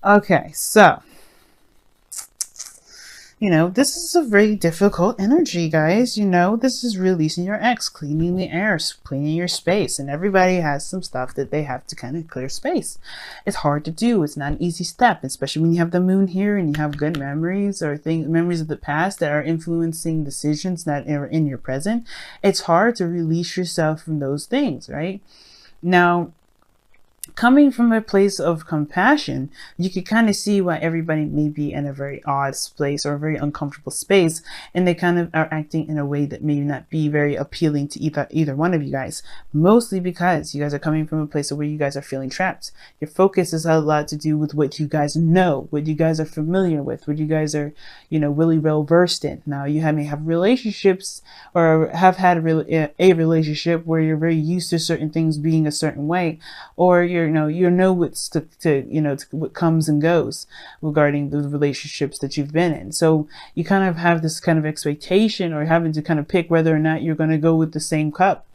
Okay, so this is a very difficult energy, guys. This is releasing your ex, cleaning the air, cleaning your space. And everybody has some stuff that they have to kind of clear space. It's hard to do. It's not an easy step, especially when you have the moon here and you have good memories or memories of the past that are influencing decisions that are in your present. It's hard to release yourself from those things, right? Now, coming from a place of compassion, you can kind of see why everybody may be in a very odd place or a very uncomfortable space, and they kind of are acting in a way that may not be very appealing to either one of you guys, mostly because you guys are coming from a place where you guys are feeling trapped. Your focus has a lot to do with what you guys know, what you guys are familiar with, what you guys are, really well versed in. Now, you may have relationships or have had a relationship where you're very used to certain things being a certain way, or you know what's what comes and goes regarding the relationships that you've been in. So you kind of have this kind of expectation, or having to kind of pick whether or not you're going to go with the same cup,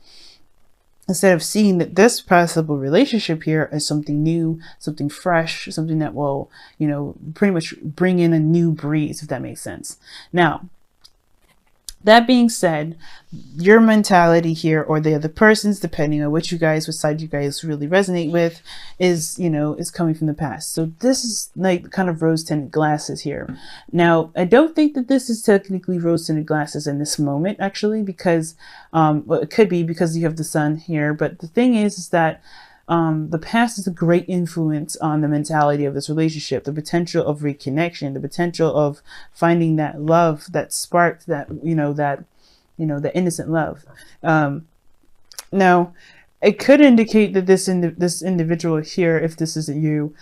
instead of seeing that this possible relationship here is something new, something fresh, something that will, pretty much bring in a new breeze, if that makes sense. Now, that being said, your mentality here, or the other person's, depending on which side you guys really resonate with, is coming from the past. So this is like kind of rose-tinted glasses here. Now, I don't think that this is technically rose-tinted glasses in this moment, actually, because well, it could be because you have the sun here. But the thing is that the past is a great influence on the mentality of this relationship, the potential of reconnection, the potential of finding that love, that spark, that the innocent love. Now, it could indicate that this individual here, if this isn't you,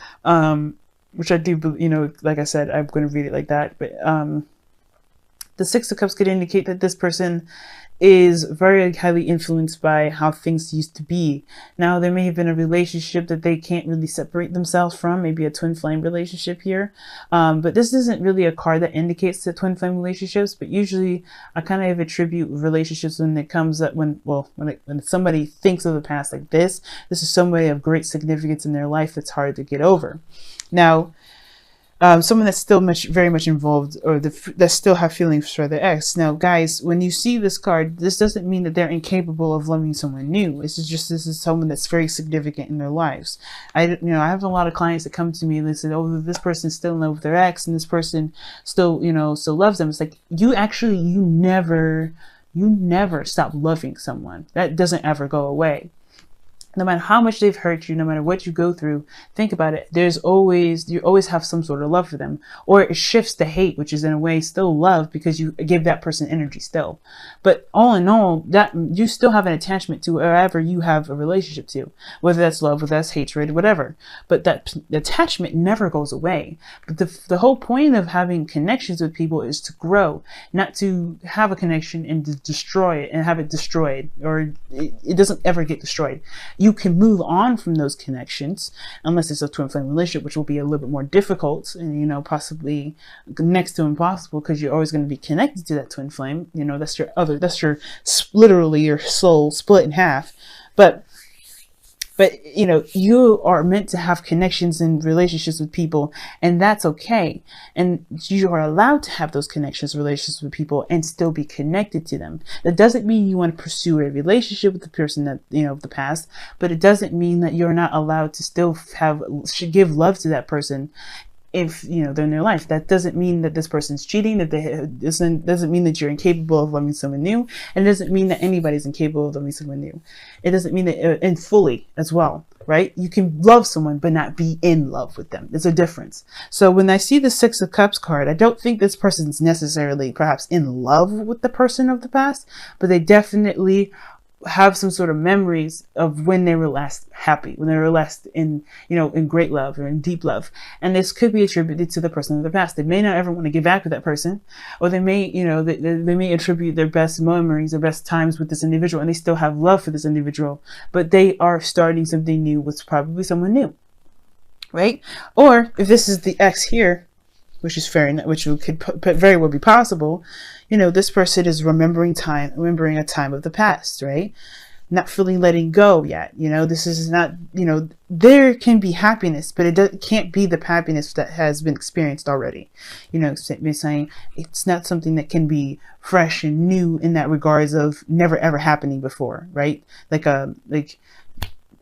which I do, like I said, I'm going to read it like that, but the Six of Cups could indicate that this person is very highly influenced by how things used to be. Now, there may have been a relationship that they can't really separate themselves from, maybe a twin flame relationship here. But this isn't really a card that indicates the twin flame relationships, but usually I kind of attribute relationships when it comes up, when somebody thinks of the past like this is somebody of great significance in their life that's hard to get over. Now, someone that's still very much involved, or that still have feelings for their ex. Now, guys, when you see this card, this doesn't mean that they're incapable of loving someone new. This is someone that's very significant in their lives. I have a lot of clients that come to me and they say, "Oh, this person's still in love with their ex, and this person still loves them." It's like, you never stop loving someone. That doesn't ever go away. No matter how much they've hurt you, no matter what you go through, think about it. You always have some sort of love for them. Or it shifts to hate, which is in a way still love, because you give that person energy still. But all in all, that you still have an attachment to wherever you have a relationship to, whether that's love, whether that's hatred, whatever. But that attachment never goes away. But the whole point of having connections with people is to grow, not to have a connection and to destroy it and have it destroyed, or it doesn't ever get destroyed. You can move on from those connections, unless it's a twin flame relationship, which will be a little bit more difficult and, possibly next to impossible, because you're always going to be connected to that twin flame. That's literally your soul split in half. But you are meant to have connections and relationships with people, and that's okay. And you are allowed to have those connections, relationships with people, and still be connected to them. That doesn't mean you want to pursue a relationship with the person that, of the past, but it doesn't mean that you're not allowed to still should give love to that person if they're in their life. That doesn't mean that this person's cheating, doesn't mean that you're incapable of loving someone new, and it doesn't mean that anybody's incapable of loving someone new. It doesn't mean that and fully as well, right? You can love someone but not be in love with them. There's a difference. So when I see the Six of Cups card, I don't think this person's necessarily perhaps in love with the person of the past, but they definitely have some sort of memories of when they were last happy, when they were last in great love or in deep love. And this could be attributed to the person of the past. They may not ever want to get back with that person, or they may, they may attribute their best memories, their best times with this individual, and they still have love for this individual, but they are starting something new with probably someone new, right? Or if this is the ex here, which could very well be possible, this person is remembering a time of the past, right? not fully letting go yet. You know, this is not, you know, there can be happiness, but it can't be the happiness that has been experienced already. You know, saying it's not something that can be fresh and new in that regards of never ever happening before, right? Like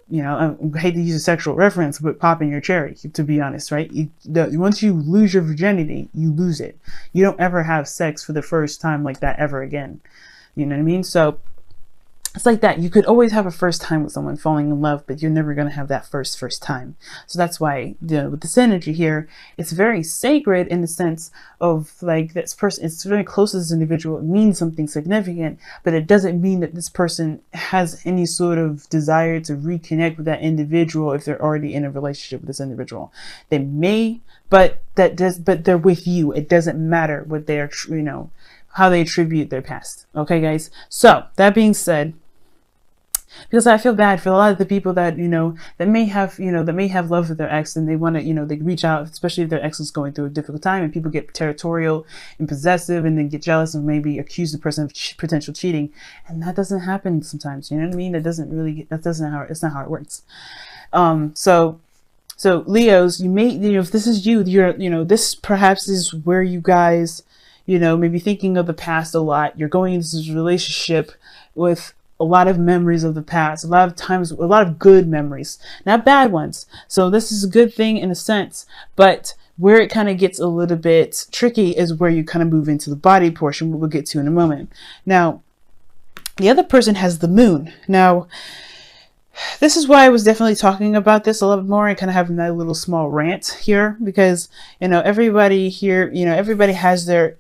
you know, I hate to use a sexual reference, but popping your cherry, to be honest, right? Once you lose your virginity, you lose it. You don't ever have sex for the first time like that ever again. You know what I mean? So it's like that. You could always have a first time with someone falling in love, but you're never going to have that first time. So that's why, you know, with this energy here, it's very sacred in the sense of like this person, it's very close to this individual. It means something significant, but it doesn't mean that this person has any sort of desire to reconnect with that individual if they're already in a relationship with this individual. They may, but they're with you. It doesn't matter what they're, you know, how they attribute their past. Okay, guys. So that being said, because I feel bad for a lot of the people that, you know, that may have love for their ex, and they want to, you know, they reach out, especially if their ex is going through a difficult time, and people get territorial and possessive and then get jealous and maybe accuse the person of potential cheating. And that doesn't happen sometimes. You know what I mean? It's not how it works. So Leos, you may, you know, if this is you, you know, this perhaps is where you guys, you know, maybe thinking of the past a lot. You're going into this relationship with a lot of memories of the past, a lot of times, a lot of good memories, not bad ones. So this is a good thing in a sense, but where it kind of gets a little bit tricky is where you kind of move into the body portion, what we'll get to in a moment. Now, the other person has the moon. Now, this is why I was definitely talking about this a little bit more and kind of having that little small rant here, because, you know, everybody here, you know, everybody has their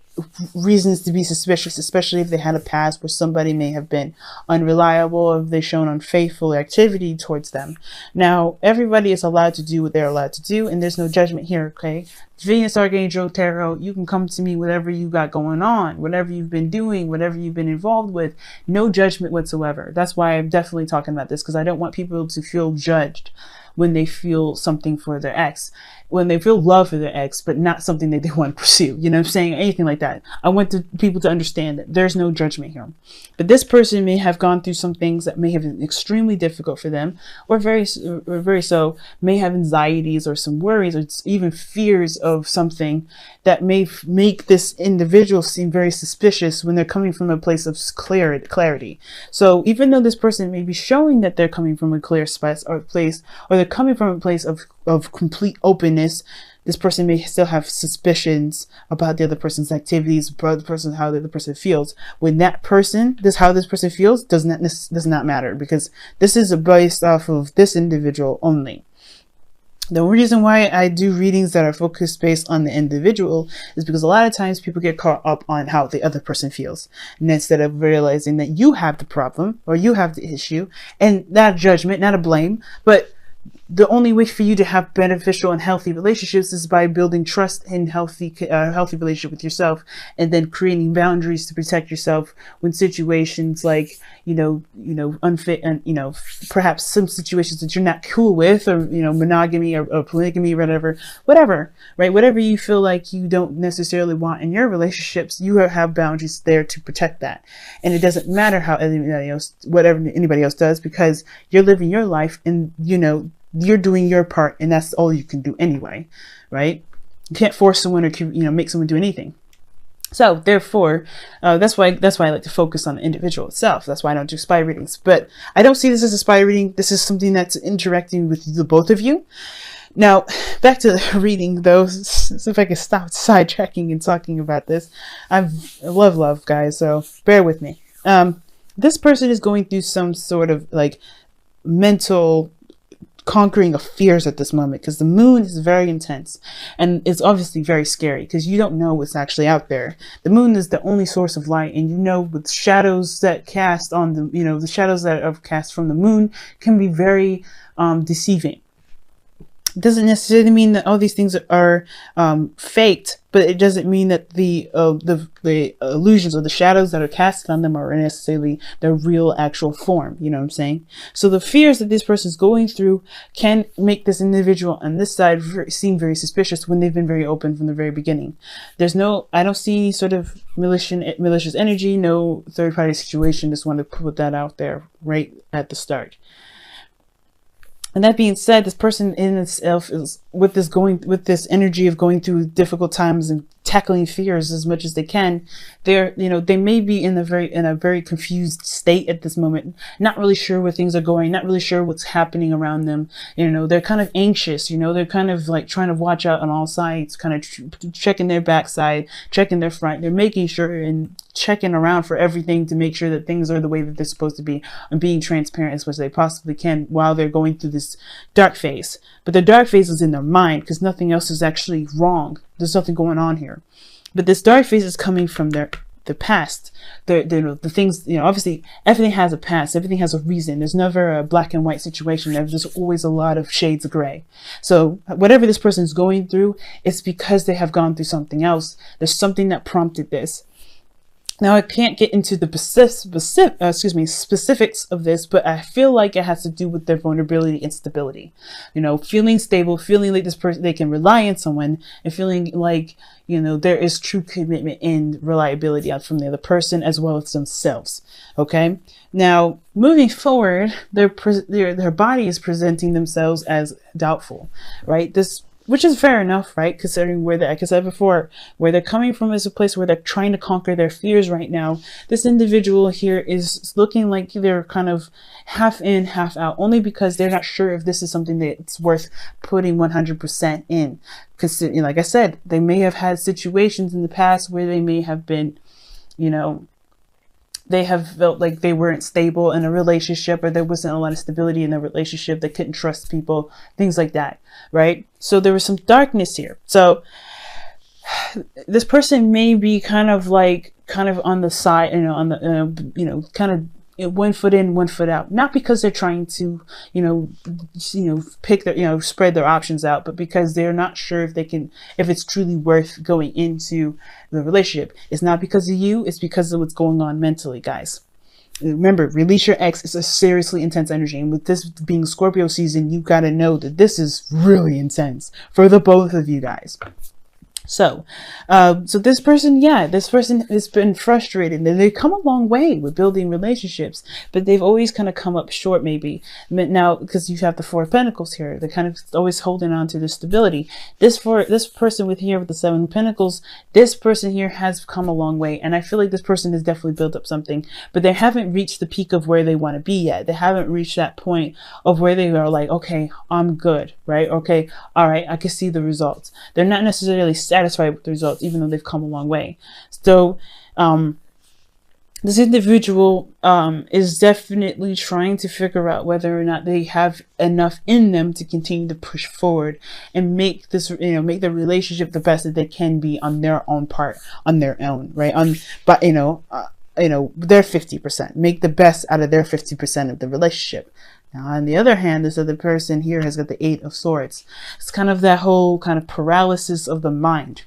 reasons to be suspicious, especially if they had a past where somebody may have been unreliable or if they've shown unfaithful activity towards them. Now, everybody is allowed to do what they're allowed to do, and there's no judgment here, okay? Venus, Archangel, Tarot, you can come to me whatever you got going on, whatever you've been doing, whatever you've been involved with, no judgment whatsoever. That's why I'm definitely talking about this, because I don't want people to feel judged when they feel something for their ex, when they feel love for their ex, but not something that they want to pursue. You know what I'm saying? Anything like that. I want people to understand that there's no judgment here. But this person may have gone through some things that may have been extremely difficult for them, or very so, may have anxieties or some worries or even fears of something that may make this individual seem very suspicious when they're coming from a place of clarity. So even though this person may be showing that they're coming from a clear space or place, or they're coming from a place of complete openness, this person may still have suspicions about the other person's activities, about the person, how the other person feels. When that person, how this person feels does not matter, because this is based off of this individual only. The reason why I do readings that are focused based on the individual is because a lot of times people get caught up on how the other person feels, and instead of realizing that you have the problem or you have the issue, and not a judgment, not a blame, but the only way for you to have beneficial and healthy relationships is by building trust and healthy relationship with yourself, and then creating boundaries to protect yourself when situations like, unfit, and, perhaps some situations that you're not cool with, or, monogamy or polygamy, whatever, right? Whatever you feel like you don't necessarily want in your relationships, you have boundaries there to protect that. And it doesn't matter how anybody else does, because you're living your life, and, you're doing your part, and that's all you can do anyway, right? You can't force someone or make someone do anything. So therefore, that's why I like to focus on the individual itself. That's why I don't do spy readings. But I don't see this as a spy reading. This is something that's interacting with the both of you. Now, back to the reading, though, so if I can stop sidetracking and talking about this. I love, guys, so bear with me. This person is going through some sort of like mental conquering of fears at this moment, because the moon is very intense, and it's obviously very scary because you don't know what's actually out there. The moon is the only source of light, and with shadows that cast on the shadows that are cast from the moon can be very deceiving. doesn't necessarily mean that all these things are faked, but it doesn't mean that the illusions or the shadows that are casted on them are necessarily their real actual form. You know what I'm saying? So the fears that this person is going through can make this individual on this side seem very suspicious when they've been very open from the very beginning. I don't see any sort of malicious energy, no third party situation. Just want to put that out there right at the start. And that being said, this person in itself is with this energy of going through difficult times and tackling fears as much as they can. They may be in a very confused state at this moment, not really sure where things are going, not really sure what's happening around them. They're kind of anxious, they're kind of like trying to watch out on all sides, kind of checking their backside, checking their front. They're making sure and checking around for everything to make sure that things are the way that they're supposed to be, and being transparent as much as they possibly can while they're going through this dark phase. But the dark phase is in their mind, because nothing else is actually wrong. There's nothing going on here. But this dark phase is coming from the past. The things, obviously everything has a past, everything has a reason. There's never a black and white situation. There's just always a lot of shades of gray. So whatever this person is going through, it's because they have gone through something else. There's something that prompted this. Now, I can't get into the specifics of this, but I feel like it has to do with their vulnerability and stability. Feeling stable, feeling like this person, they can rely on someone, and feeling like, there is true commitment and reliability out from the other person as well as themselves. Okay. Now, moving forward, their body is presenting themselves as doubtful, right? Which is fair enough, right? Considering like I said before, where they're coming from is a place where they're trying to conquer their fears right now. This individual here is looking like they're kind of half in, half out, only because they're not sure if this is something that's worth putting 100% in. Because, like I said, they may have had situations in the past where they may have been, they have felt like they weren't stable in a relationship, or there wasn't a lot of stability in the relationship. They couldn't trust people, things like that, right? So there was some darkness here. So this person may be kind of on the side, on the, kind of 1 foot in, 1 foot out, not because they're trying to, pick their, spread their options out, but because they're not sure if it's truly worth going into the relationship. It's not because of you, it's because of what's going on mentally, guys. Remember, release your ex is a seriously intense energy. And with this being Scorpio season, you got to know that this is really intense for the both of you guys. So this person has been frustrated, and they've come a long way with building relationships, but they've always kind of come up short, maybe now, because you have the Four of Pentacles here. They're kind of always holding on to the stability. This person with the Seven of Pentacles, this person here has come a long way. And I feel like this person has definitely built up something, but they haven't reached the peak of where they want to be yet. They haven't reached that point of where they are like, okay, I'm good, right? Okay. All right. I can see the results. They're not necessarily satisfied with the results, even though they've come a long way. So this individual is definitely trying to figure out whether or not they have enough in them to continue to push forward and make this, make the relationship the best that they can be on their own part, on their own, right? But their 50%, make the best out of their 50% of the relationship. Now, on the other hand, this other person here has got the Eight of Swords. It's kind of that whole kind of paralysis of the mind.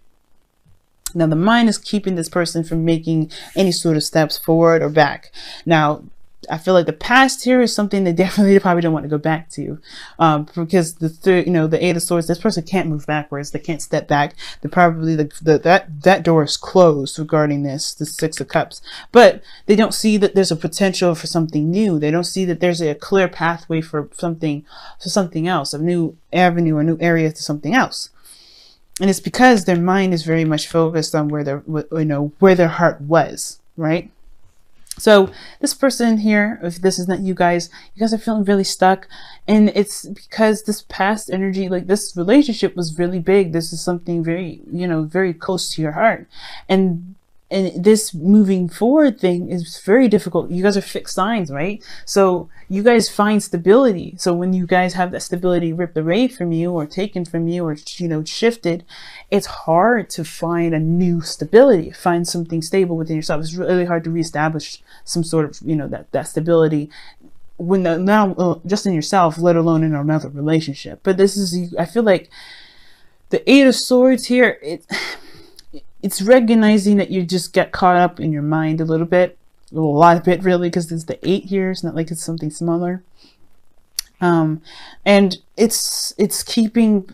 Now, the mind is keeping this person from making any sort of steps forward or back. Now, I feel like the past here is something they probably don't want to go back to, because the Eight of Swords, this person can't move backwards. They can't step back. They're probably that door is closed regarding the Six of Cups. But they don't see that there's a potential for something new. They don't see that there's a clear pathway for something else, a new avenue or new area to something else. And it's because their mind is very much focused on where their heart was, right? So this person here, if this is not you guys are feeling really stuck. And it's because this past energy, like this relationship was really big. This is something very, very close to your heart. And this moving forward thing is very difficult. You guys are fixed signs, right? So you guys find stability. So when you guys have that stability ripped away from you or taken from you or, shifted, it's hard to find a new stability, find something stable within yourself. It's really hard to reestablish some sort of, that stability when now just in yourself, let alone in another relationship. But this is, I feel like the Eight of Swords here, it's recognizing that you just get caught up in your mind a little bit, a lot of it really, because there's the 8 here. It's not like it's something smaller. And it's keeping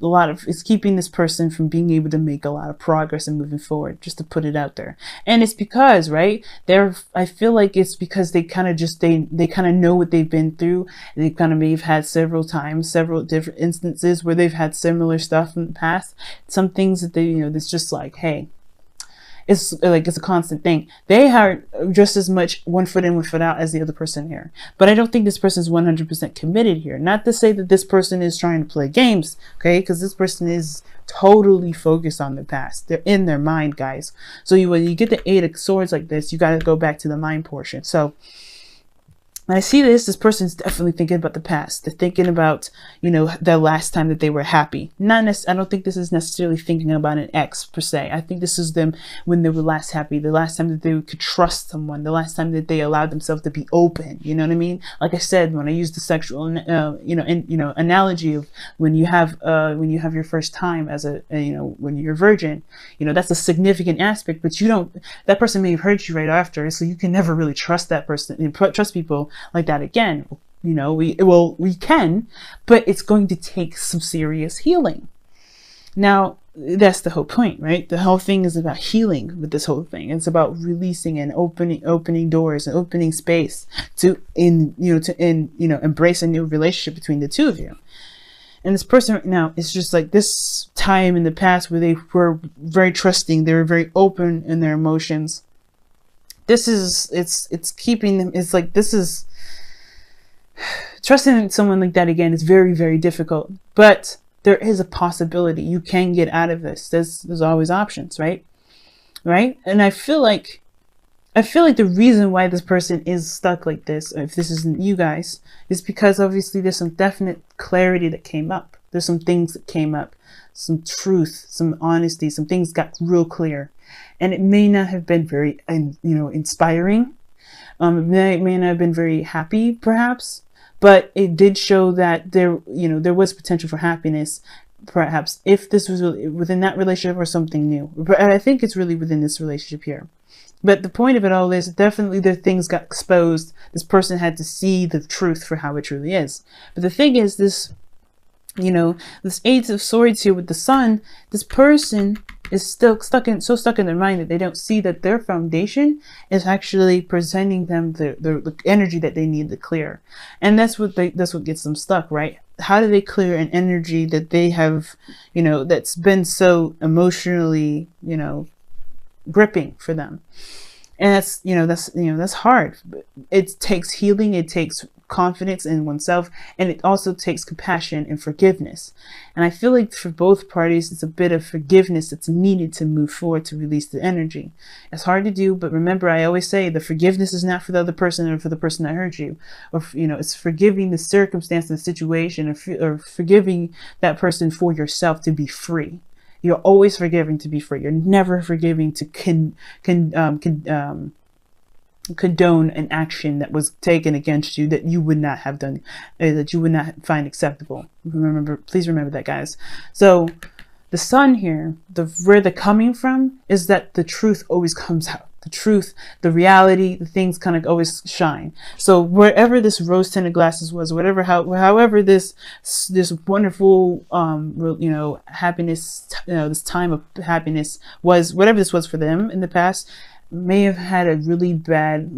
this person from being able to make a lot of progress and moving forward, just to put it out there. And it's because, right, I feel like it's because they kind of they kind of know what they've been through. They kind of may have had several different instances where they've had similar stuff in the past. Some things that they, it's just like, hey, it's a constant thing. They are just as much one foot in, one foot out as the other person here. But I don't think this person is 100% committed here. Not to say that this person is trying to play games, okay? Because this person is totally focused on the past. They're in their mind, guys. So when you get the 8 of Swords like this, you got to go back to the mind portion. So when I see this person's definitely thinking about the past. They're thinking about, the last time that they were happy. I don't think this is necessarily thinking about an ex per se. I think this is them when they were last happy, the last time that they could trust someone, the last time that they allowed themselves to be open. You know what I mean? Like I said, when I use the sexual, analogy of when you have your first time as when you're a virgin, that's a significant aspect, but that person may have hurt you right after, so you can never really trust that person and trust people like that again. We can, but it's going to take some serious healing. Now, that's the whole point, right? The whole thing is about healing with this whole thing. It's about releasing and opening doors and opening space to embrace a new relationship between the two of you. And this person right now is just like this time in the past where they were very trusting, they were very open in their emotions. It's keeping them, it's like, trusting someone like that again is very, very difficult, but there is a possibility you can get out of this. There's always options, right? And I feel like the reason why this person is stuck like this, if this isn't you guys, is because obviously there's some definite clarity that came up. There's some things that came up, some truth, some honesty, some things got real clear. And it may not have been very, inspiring. It may not have been very happy, perhaps, but it did show that there was potential for happiness, perhaps, if this was really within that relationship or something new. But I think it's really within this relationship here. But the point of it all is definitely the things got exposed. This person had to see the truth for how it truly is. But the thing is, this 8 of Swords here with the Sun, this person is still stuck in their mind that they don't see that their foundation is actually presenting them the energy that they need to clear. And that's what gets them stuck, right? How do they clear an energy that they have, that's been so emotionally, gripping for them? And that's hard. It takes healing, it takes confidence in oneself, and it also takes compassion and forgiveness. And I feel like for both parties, it's a bit of forgiveness that's needed to move forward to release the energy. It's hard to do, but remember, I always say the forgiveness is not for the other person or for the person that hurt you, or it's forgiving the circumstance, the situation, or forgiving that person for yourself to be free. You're always forgiving to be free. You're never forgiving to condone an action that was taken against you that you would not have done, that you would not find acceptable. Please remember that, guys. So the Sun here, where they're coming from is that the truth always comes out. The truth, the reality, the things kind of always shine. So wherever this rose-tinted glasses was, however this wonderful, happiness, this time of happiness was, whatever this was for them in the past, may have had a really bad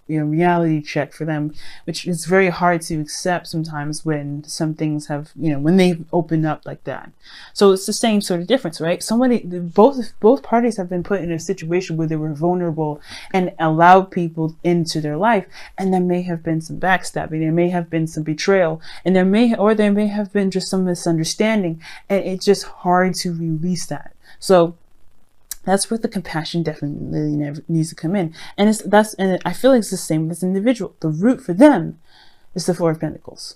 reality check for them, which is very hard to accept sometimes when some things have when they open up like that. So it's the same sort of difference, right? Both parties have been put in a situation where they were vulnerable and allowed people into their life, and there may have been some backstabbing, there may have been some betrayal, and there may have been just some misunderstanding, and it's just hard to release that. So that's where the compassion definitely needs to come in. And I feel like it's the same with this individual. The root for them is the Four of Pentacles.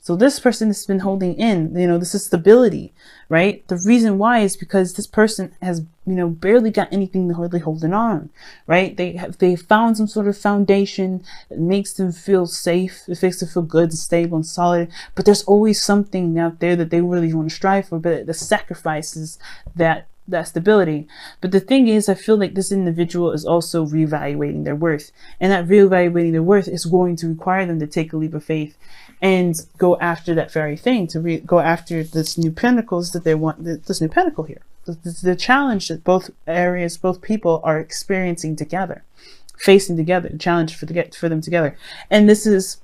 So this person has been holding in, this is stability, right? The reason why is because this person has, barely got anything to hardly holding on, right? They found some sort of foundation that makes them feel safe. It makes them feel good and stable and solid. But there's always something out there that they really want to strive for, but the sacrifices that stability. But the thing is, I feel like this individual is also reevaluating their worth, and that reevaluating their worth is going to require them to take a leap of faith and go after that very thing, to go after this new pentacles that they want, this new pentacle here, the challenge that both people are experiencing together, facing together, the challenge for them together. And this is,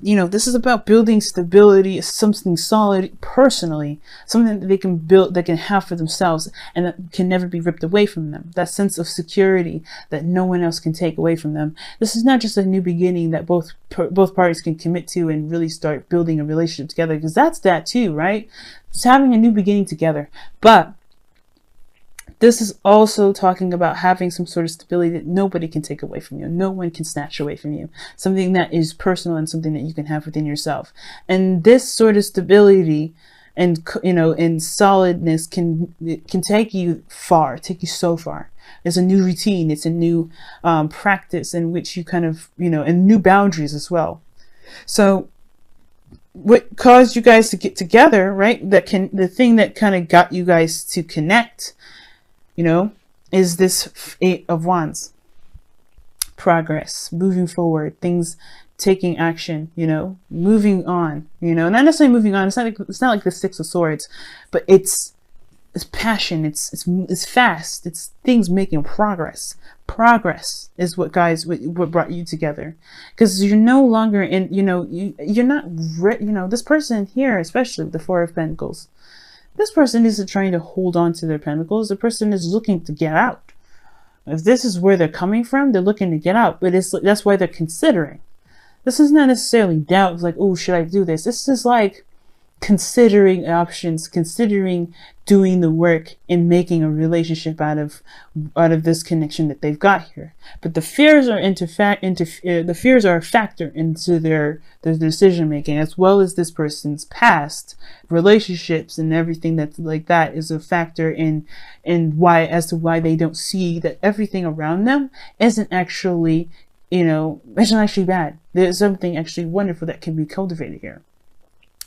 this is about building stability, something solid personally, something that they can build, that can have for themselves, and that can never be ripped away from them. That sense of security that no one else can take away from them. This is not just a new beginning that both parties can commit to and really start building a relationship together, because that's that too, right? It's having a new beginning together. But this is also talking about having some sort of stability that nobody can take away from you. No one can snatch away from you. Something that is personal and something that you can have within yourself. And this sort of stability and, and solidness can take you far, take you so far. It's a new routine. It's a new practice in which you kind of, and new boundaries as well. So what caused you guys to get together, right? The thing that kind of got you guys to connect, is this 8 of Wands. Progress, moving forward, things, taking action, moving on, not necessarily moving on. It's not like the 6 of Swords, but it's passion. It's fast. It's things making progress. Progress is what brought you together, because you're no longer in, you're not, this person here, especially with the 4 of Pentacles. This person isn't trying to hold on to their pentacles. The person is looking to get out. If this is where they're coming from, they're looking to get out. But that's why they're considering. This is not necessarily doubt. It's like, oh, should I do this? This is like considering options, considering doing the work and making a relationship out of this connection that they've got here. But the fears are the fears are a factor into their decision making, as well as this person's past relationships and everything that's like that is a factor in why they don't see that everything around them isn't actually bad. There's something actually wonderful that can be cultivated here.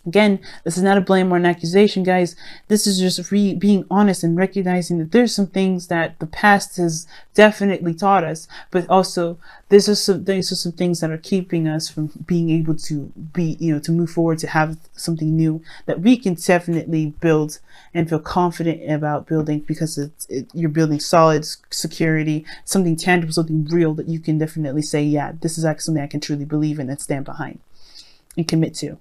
Again, this is not a blame or an accusation, guys. This is just being honest and recognizing that there's some things that the past has definitely taught us, but also these are some things that are keeping us from being able to to move forward, to have something new that we can definitely build and feel confident about building, because you're building solid security, something tangible, something real that you can definitely say, yeah, this is actually something I can truly believe in and stand behind and commit to.